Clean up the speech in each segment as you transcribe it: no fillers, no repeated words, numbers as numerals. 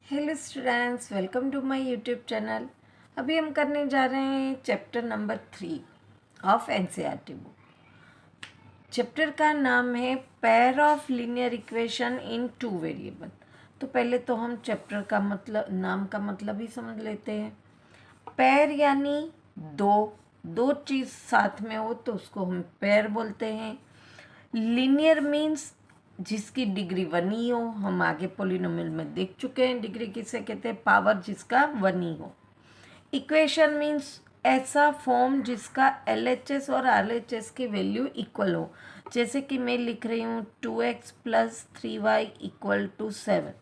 Hello students, welcome to my YouTube channel. अभी हम करने जा रहे हैं chapter number 3 of NCERT book. Chapter का नाम है pair of linear equation in two variable. तो पहले तो हम चैप्टर का मतलब, नाम का मतलब ही समझ लेते हैं। पेयर यानी दो चीज़ साथ में हो तो उसको हम पेयर बोलते हैं। लीनियर मीन्स जिसकी डिग्री 1 ही हो। हम आगे पॉलिनोमियल में देख चुके हैं डिग्री किसे कहते हैं, पावर जिसका 1 ही हो। इक्वेशन मीन्स ऐसा फॉर्म जिसका LHS और RHS की वैल्यू इक्वल हो। जैसे कि मैं लिख रही हूँ 2x + 3y = 7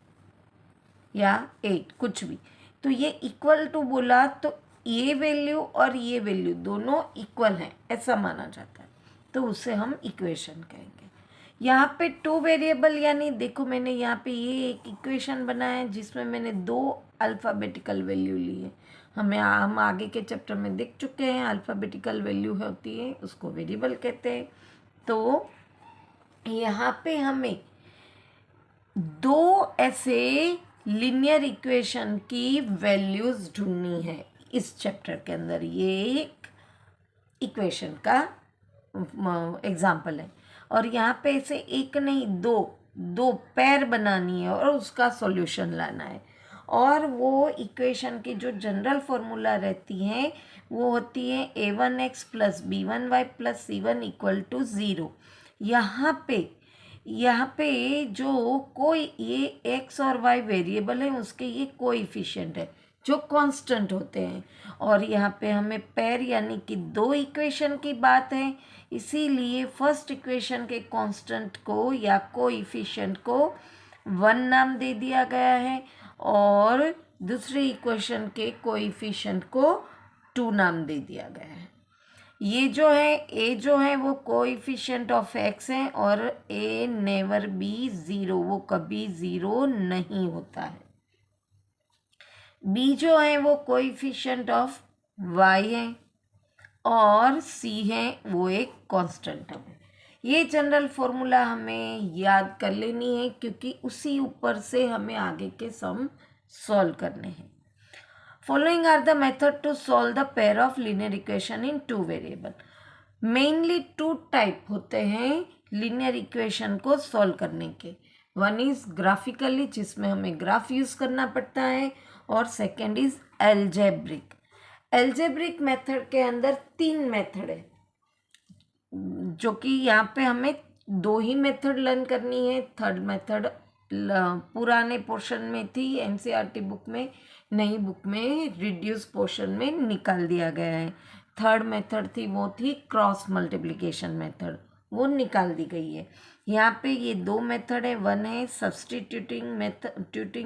या 8, कुछ भी। तो ये इक्वल टू बोला तो ये वैल्यू और ये वैल्यू दोनों इक्वल हैं ऐसा माना जाता है, तो उसे हम इक्वेशन कहेंगे। यहाँ पे 2 वेरिएबल यानी देखो, मैंने यहाँ पे ये एक इक्वेशन बनाया है जिसमें मैंने 2 अल्फ़ाबेटिकल वैल्यू ली है। हम आगे के चैप्टर में देख चुके हैं, अल्फ़ाबेटिकल वैल्यू होती है उसको वेरिएबल कहते हैं। तो यहाँ पे हमें 2 ऐसे लीनियर इक्वेशन की वैल्यूज़ ढूंढनी है इस चैप्टर के अंदर। ये एक इक्वेशन का एग्जाम्पल है और यहाँ पे ऐसे एक नहीं, दो पेयर बनानी है और उसका सॉल्यूशन लाना है। और वो इक्वेशन की जो जनरल फॉर्मूला रहती है वो होती है a1x + b1y + c1 = 0। यहाँ पे जो कोई ये x और y वेरिएबल है उसके ये कोएफिशिएंट है जो कांस्टेंट होते हैं। और यहाँ पे हमें पेयर यानी कि 2 इक्वेशन की बात है, इसीलिए फर्स्ट इक्वेशन के कांस्टेंट को या कोएफिशिएंट को 1 नाम दे दिया गया है और दूसरी इक्वेशन के कोएफिशिएंट को 2 नाम दे दिया गया है। ये जो है a जो है वो कोएफिशिएंट ऑफ x है और a नेवर बी 0, वो कभी 0 नहीं होता है। b जो है वो कोएफिशिएंट ऑफ y है और c है वो एक कांस्टेंट है। ये जनरल फॉर्मूला हमें याद कर लेनी है क्योंकि उसी ऊपर से हमें आगे के सम सॉल्व करने हैं। Following are the method to solve the pair of linear equation in 2 variable. Mainly 2 type होते हैं linear equation को solve करने के। One is graphically, जिसमें हमें ग्राफ यूज़ करना पड़ता है, और second is algebraic. algebraic method के अंदर 3 मेथड है जो कि यहाँ पे हमें 2 ही मेथड लर्न करनी है। थर्ड मेथड पुराने पोर्शन में थी एनसीईआरटी बुक में, नई बुक में रिड्यूस पोर्शन में निकाल दिया गया है। थर्ड मेथड थी वो थी क्रॉस मल्टीप्लिकेशन मेथड, वो निकाल दी गई है। यहाँ पे ये 2 मेथड है, वन है सब्स्टिट्यूटिंग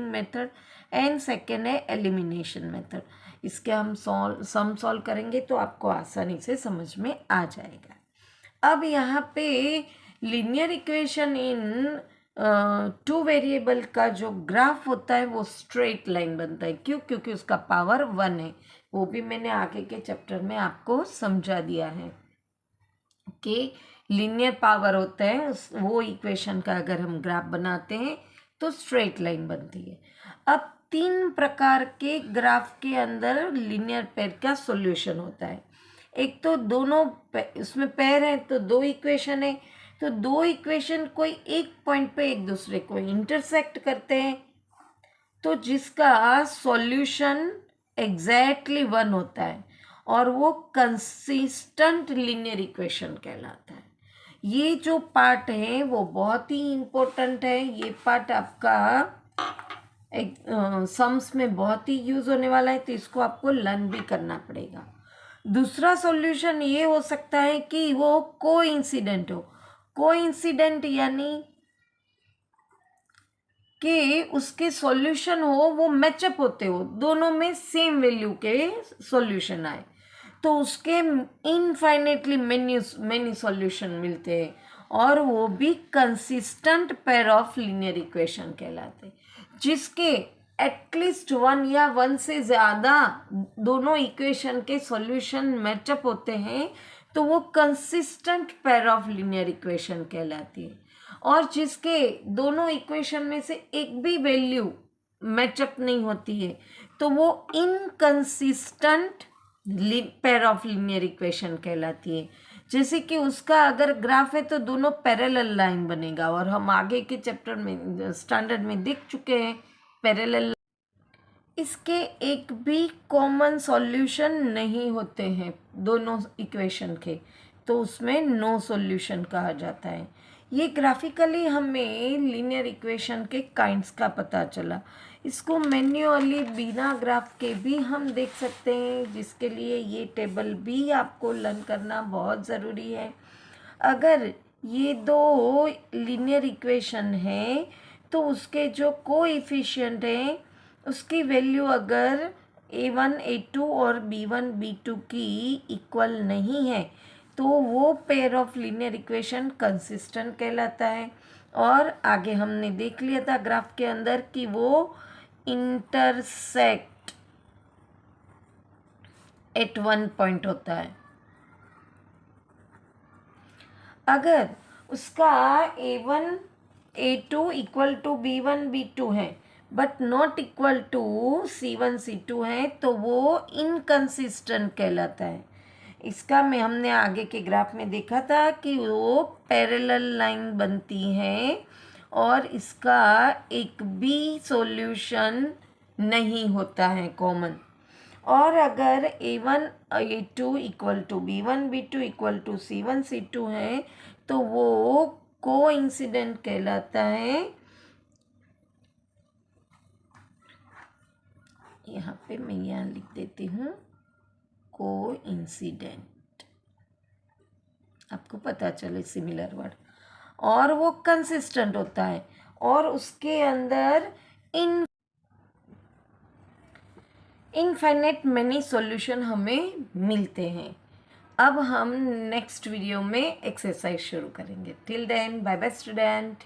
मेथड एंड सेकेंड है एलिमिनेशन मेथड। इसके हम सम सॉल्व करेंगे तो आपको आसानी से समझ में आ जाएगा। अब यहाँ पे लीनियर इक्वेशन इन 2 वेरिएबल का जो ग्राफ होता है वो स्ट्रेट लाइन बनता है। क्यों? क्योंकि उसका पावर 1 है। वो भी मैंने आगे के चैप्टर में आपको समझा दिया है कि लीनियर पावर होता है वो इक्वेशन का अगर हम ग्राफ बनाते हैं तो स्ट्रेट लाइन बनती है। अब 3 प्रकार के ग्राफ के अंदर लीनियर पेयर का सॉल्यूशन होता है। एक तो दोनों उसमें पेयर है तो 2 इक्वेशन है, तो 2 इक्वेशन कोई एक पॉइंट पे एक दूसरे को इंटरसेक्ट करते हैं तो जिसका सॉल्यूशन एग्जैक्टली 1 होता है और वो कंसिस्टेंट लीनियर इक्वेशन कहलाता है। ये जो पार्ट है वो बहुत ही इम्पोर्टेंट है। ये पार्ट आपका सम्स में बहुत ही यूज होने वाला है, तो इसको आपको लर्न भी करना पड़ेगा। दूसरा सॉल्यूशन ये हो सकता है कि वो कोइंसिडेंट हो। कोइंसिडेंट यानी कि उसके सॉल्यूशन हो वो मैचअप होते हो, दोनों में सेम वैल्यू के सॉल्यूशन आए तो उसके इनफाइनेटली मेनी सॉल्यूशन मिलते हैं और वो भी consistent pair of linear equation कहलाते हैं, जिसके एटलीस्ट 1 या 1 से ज़्यादा दोनों इक्वेशन के सॉल्यूशन मैचअप होते हैं तो वो consistent pair of linear equation कहलाती है। और जिसके दोनों इक्वेशन में से एक भी वैल्यू मैचअप नहीं होती है तो वो inconsistent pair of linear equation कहलाती है। जैसे कि उसका अगर ग्राफ है तो दोनों पैरेलल लाइन बनेगा, और हम आगे के चैप्टर में स्टैंडर्ड में देख चुके हैं पैरेलल। इसके एक भी कॉमन सॉल्यूशन नहीं होते हैं दोनों इक्वेशन के, तो उसमें नो सॉल्यूशन कहा जाता है। ये ग्राफिकली हमें लीनियर इक्वेशन के काइंड्स का पता चला। इसको मैन्युअली बिना ग्राफ के भी हम देख सकते हैं, जिसके लिए ये टेबल भी आपको लर्न करना बहुत ज़रूरी है। अगर ये दो लीनियर इक्वेशन हैं तो उसके जो कोएफिशिएंट हैं उसकी वैल्यू अगर a1 a2 और b1 b2 की इक्वल नहीं है तो वो pair of linear equation consistent कहलाता है। और आगे हमने देख लिया था ग्राफ के अंदर कि वो इंटरसेक्ट एट वन पॉइंट होता है। अगर उसका a1 a2 equal to b1 b2 है but not equal to c1 c2 है तो वो इनकंसिस्टेंट कहलाता है। इसका में हमने आगे के ग्राफ में देखा था कि वो पैरेलल लाइन बनती है और इसका एक भी सॉल्यूशन नहीं होता है कॉमन। और अगर a1 a2 equal to b1 b2 equal to c1 c2 है तो वो कोइंसिडेंट कहलाता है। यहाँ पे मैं यहाँ लिख देती हूँ कोइंसिडेंट, आपको पता चले सिमिलर वर्ड। और वो कंसिस्टेंट होता है और उसके अंदर इनफाइनाइट मैनी सॉल्यूशन हमें मिलते हैं। अब हम नेक्स्ट वीडियो में एक्सरसाइज शुरू करेंगे। Till then bye bye student.